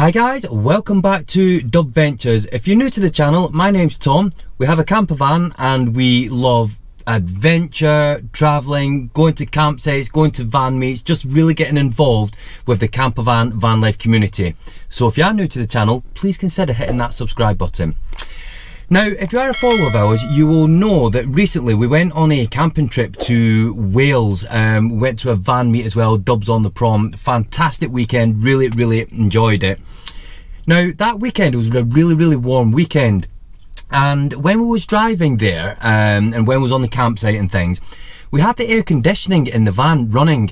Hi guys, welcome back to Dubventures. If you're new to the channel, my name's Tom. We have a camper van and we love adventure, traveling, going to campsites, going to van meets, just really getting involved with the campervan van life community. So if you are new to the channel, please consider hitting that subscribe button. Now, if you are a follower of ours, you will know that recently we went on a camping trip to Wales. We went to a van meet as well, Dubs on the Prom. Fantastic weekend, really enjoyed it. Now, that weekend was a really warm weekend. And when we was driving there, and when we was on the campsite and things, we had the air conditioning in the van running.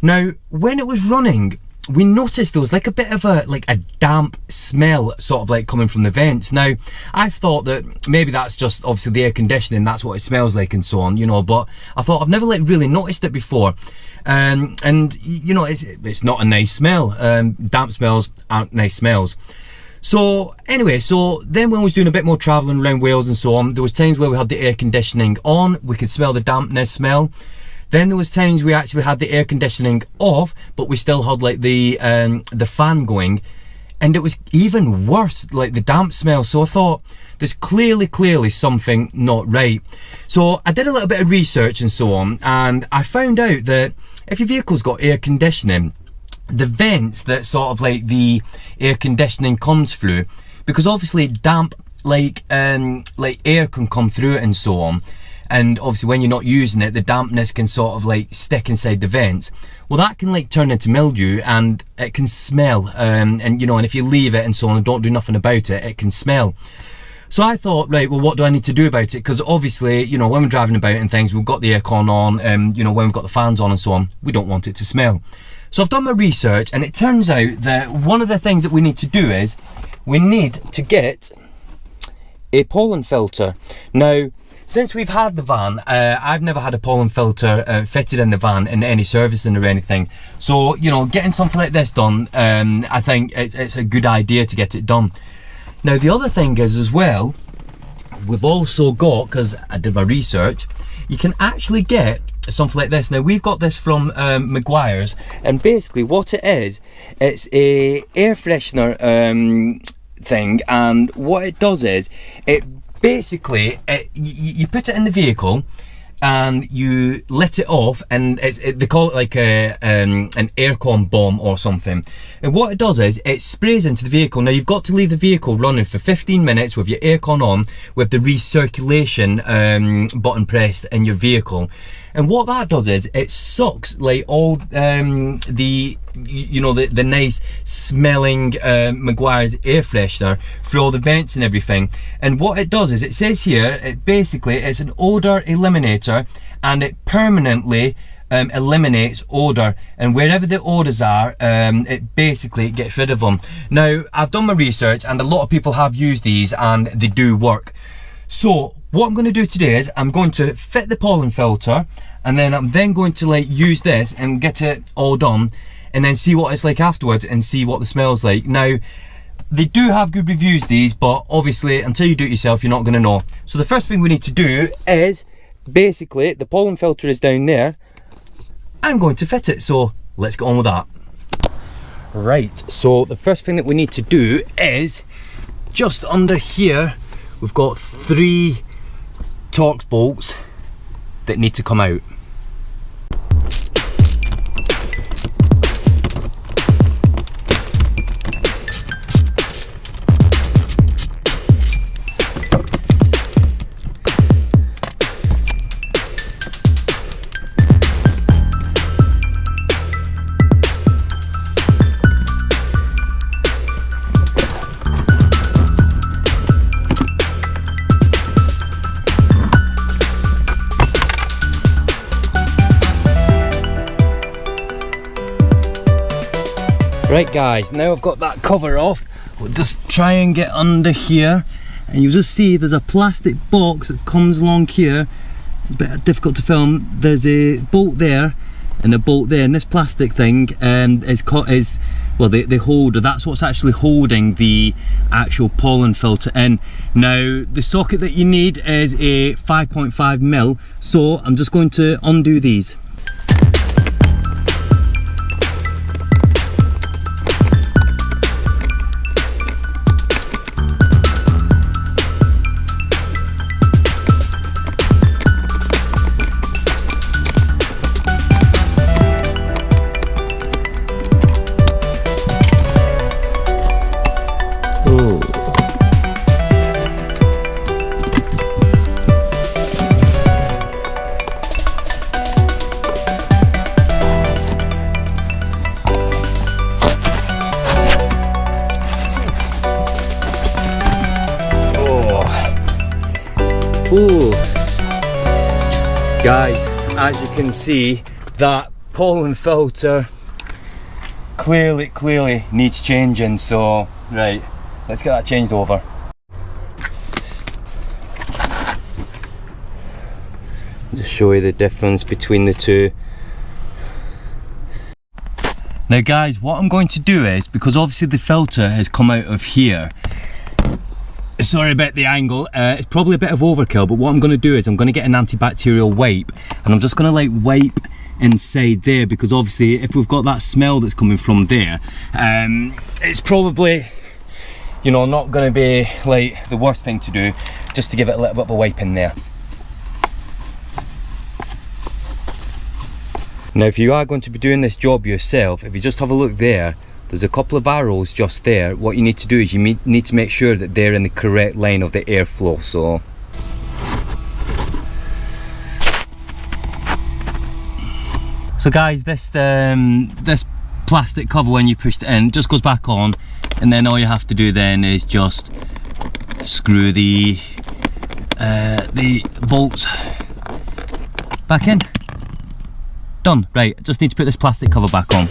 Now, when it was running, we noticed there was like a bit of a damp smell sort of like coming from the vents. Now, I thought that maybe that's just obviously the air conditioning, that's what it smells like and so on, you know, but I thought I've never really noticed it before. And you know, it's not a nice smell. Damp smells aren't nice smells. So anyway, so then when we was doing a bit more traveling around Wales and so on, there was times where we had the air conditioning on, we could smell the dampness smell. Then there was times we actually had the air conditioning off, but we still had like the fan going, and it was even worse, like the damp smell. So I thought there's clearly something not right. So I did a little bit of research and so on, and I found out that if your vehicle's got air conditioning, the vents that sort of like the air conditioning comes through, because obviously damp like air can come through it and so on. And obviously when you're not using it, the dampness can sort of like stick inside the vents. Well, that can like turn into mildew and it can smell. And you know, and if you leave it and so on and don't do nothing about it, it can smell. So I thought, right, well, what do I need to do about it? Because obviously, you know, when we're driving about and things, we've got the aircon on, you know, when we've got the fans on and so on, we don't want it to smell. So I've done my research, and it turns out that one of the things that we need to do is we need to get a pollen filter. Now, since we've had the van, I've never had a pollen filter fitted in the van in any servicing or anything. So, you know, getting something like this done, I think it's a good idea to get it done. Now, the other thing is as well, we've also got, because I did my research, you can actually get something like this. Now, we've got this from Maguire's, and basically what it is, it's a air freshener thing, and what it does is, it basically, you put it in the vehicle and you let it off, and they call it like an aircon bomb or something. And what it does is it sprays into the vehicle. Now, you've got to leave the vehicle running for 15 minutes with your aircon on, with the recirculation button pressed in your vehicle. And what that does is it sucks like all the nice smelling Maguire's air freshener through all the vents and everything. And what it does is, it says here, it's an odor eliminator, and it permanently eliminates odor, and wherever the odors are, it basically gets rid of them. Now, I've done my research, and a lot of people have used these and they do work. So what I'm going to do today is I'm going to fit the pollen filter, and then I'm going to like use this and get it all done, and then see what it's like afterwards and see what the smell's like. Now, they do have good reviews, these, but obviously until you do it yourself, you're not going to know. So the first thing we need to do is, basically, the pollen filter is down there. I'm going to fit it, so let's get on with that. Right, so the first thing that we need to do is, just under here, we've got 3 Torx bolts that need to come out. Right guys, now I've got that cover off, we'll just try and get under here, and you'll just see there's a plastic box that comes along here. It's a bit difficult to film. There's a bolt there and a bolt there, and this plastic thing is well, the holder, that's what's actually holding the actual pollen filter in. Now, the socket that you need is a 5.5mm, so I'm just going to undo these. Guys, as you can see, that pollen filter clearly needs changing, so right, let's get that changed over. Just show you the difference between the two. Now guys, what I'm going to do is, because obviously the filter has come out of here, sorry about the angle, it's probably a bit of overkill, but what I'm going to do is I'm going to get an antibacterial wipe, and I'm just going to like wipe inside there, because obviously if we've got that smell that's coming from there, it's probably, you know, not going to be like the worst thing to do, just to give it a little bit of a wipe in there. Now if you are going to be doing this job yourself, if you just have a look there, there's a couple of arrows just there. What you need to do is you need to make sure that they're in the correct line of the airflow. So guys, this plastic cover, when you push it in, just goes back on, and then all you have to do then is just screw the bolts back in. Done. Right, just need to put this plastic cover back on.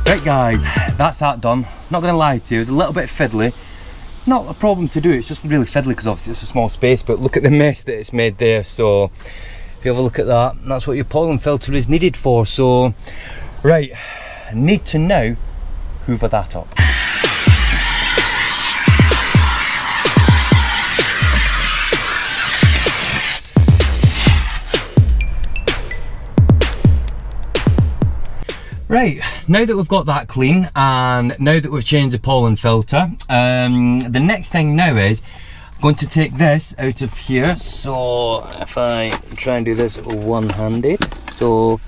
Right guys, that's that done. Not gonna lie to you, it's a little bit fiddly. Not a problem to do, it's just really fiddly because obviously it's a small space, but look at the mess that it's made there. So if you have a look at that, that's what your pollen filter is needed for. So right, I need to now hoover that up. Right, now that we've got that clean, and now that we've changed the pollen filter, the next thing now is I'm going to take this out of here. So if I try and do this one-handed, so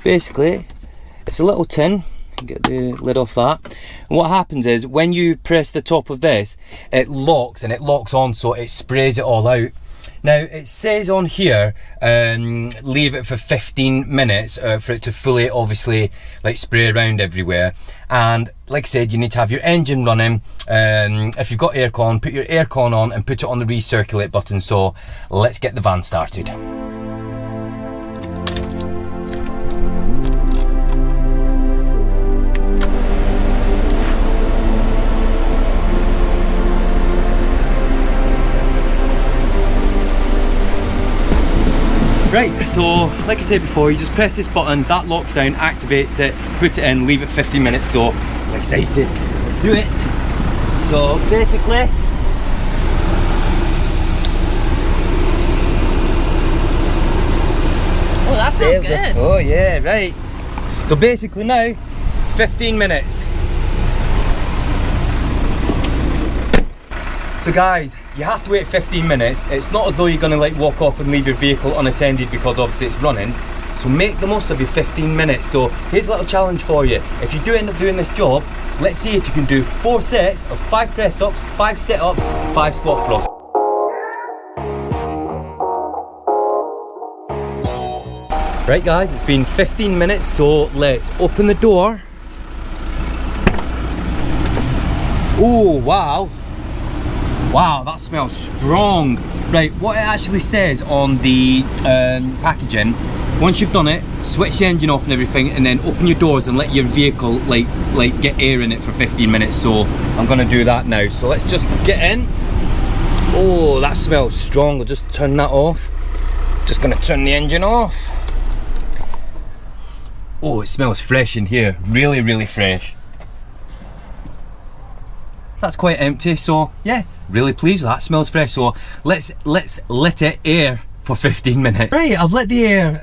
basically it's a little tin, get the lid off that, and what happens is when you press the top of this, it locks, and it locks on, so it sprays it all out. Now it says on here, leave it for 15 minutes for it to fully, obviously, like spray around everywhere. And like I said, you need to have your engine running. If you've got aircon, put your aircon on and put it on the recirculate button. So let's get the van started. Right, so like I said before, you just press this button, that locks down, activates it, put it in, leave it 15 minutes. So I'm excited, let's do it. So basically, oh, that sounds good. Oh yeah, right. So basically now, 15 minutes. So guys, you have to wait 15 minutes. It's not as though you're gonna like walk off and leave your vehicle unattended because obviously it's running. So make the most of your 15 minutes. So here's a little challenge for you. If you do end up doing this job, let's see if you can do 4 sets of 5 press ups, 5 sit ups, 5 squat thrusts. Right guys, it's been 15 minutes, so let's open the door. Oh wow. Wow, that smells strong. Right, what it actually says on the packaging, once you've done it, switch the engine off and everything, and then open your doors and let your vehicle like get air in it for 15 minutes. So I'm gonna do that now. So let's just get in. Oh, that smells strong. I'll just turn that off. Just gonna turn the engine off. Oh, it smells fresh in here. Really, really fresh. That's quite empty, so yeah, really pleased with that. Smells fresh. So let's let it air for 15 minutes. Right, I've let the air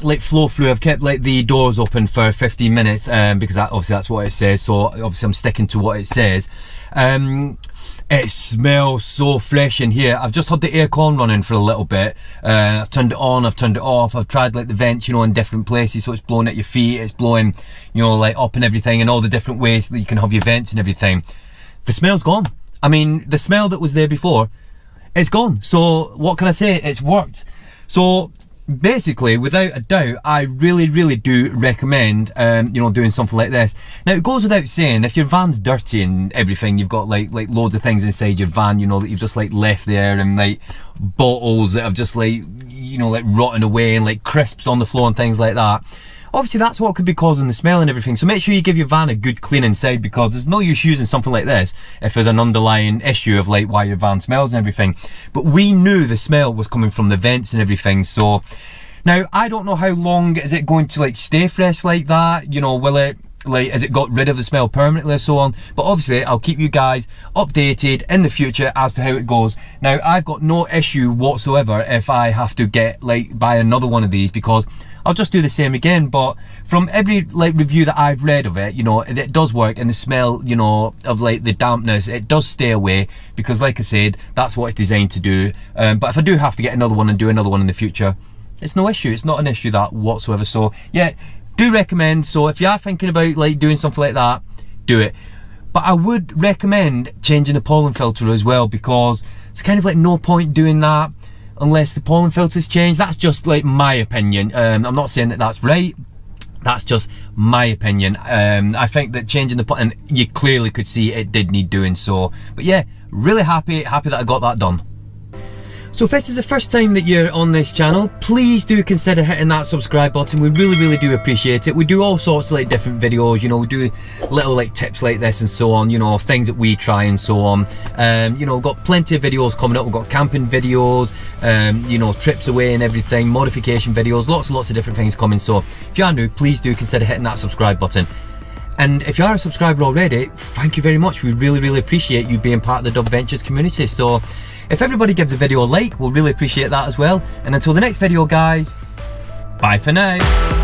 like flow through. I've kept like the doors open for 15 minutes because obviously that's what it says. So obviously I'm sticking to what it says. It smells so fresh in here. I've just had the aircon running for a little bit. I've turned it on, I've turned it off. I've tried like the vents, you know, in different places. So it's blowing at your feet, it's blowing, you know, like up and everything, and all the different ways that you can have your vents and everything. The smell's gone. I mean, the smell that was there before, it's gone. So what can I say? It's worked. So basically, without a doubt, I really do recommend you know, doing something like this. Now, it goes without saying, if your van's dirty and everything, you've got like loads of things inside your van, you know, that you've just like left there, and like bottles that have just like, you know, like rotten away, and like crisps on the floor and things like that. Obviously, that's what could be causing the smell and everything. So make sure you give your van a good clean inside, because there's no use using something like this if there's an underlying issue of like why your van smells and everything. But we knew the smell was coming from the vents and everything. So now, I don't know how long is it going to like stay fresh like that. You know, will it, like, has it got rid of the smell permanently or so on? But obviously, I'll keep you guys updated in the future as to how it goes. Now, I've got no issue whatsoever if I have to get like buy another one of these, because I'll just do the same again. But from every like review that I've read of it, you know, it does work, and the smell, you know, of like the dampness, it does stay away, because like I said, that's what it's designed to do. But if I do have to get another one and do another one in the future, it's no issue. It's not an issue that whatsoever. So yeah, do recommend. So if you are thinking about like doing something like that, do it. But I would recommend changing the pollen filter as well, because it's kind of like no point doing that unless the pollen filter's changed. That's just like my opinion. I'm not saying that that's right. That's just my opinion. I think that changing the pollen, you clearly could see it did need doing so. But yeah, really happy that I got that done. So if this is the first time that you're on this channel, please do consider hitting that subscribe button. We really do appreciate it. We do all sorts of like different videos, you know, we do little like tips like this and so on, you know, things that we try and so on. You know, we've got plenty of videos coming up. We've got camping videos, you know, trips away and everything, modification videos, lots of different things coming. So if you are new, please do consider hitting that subscribe button. And if you are a subscriber already, thank you very much. We really appreciate you being part of the Dubventures community. So if everybody gives the video a like, we'll really appreciate that as well. And until the next video, guys, bye for now.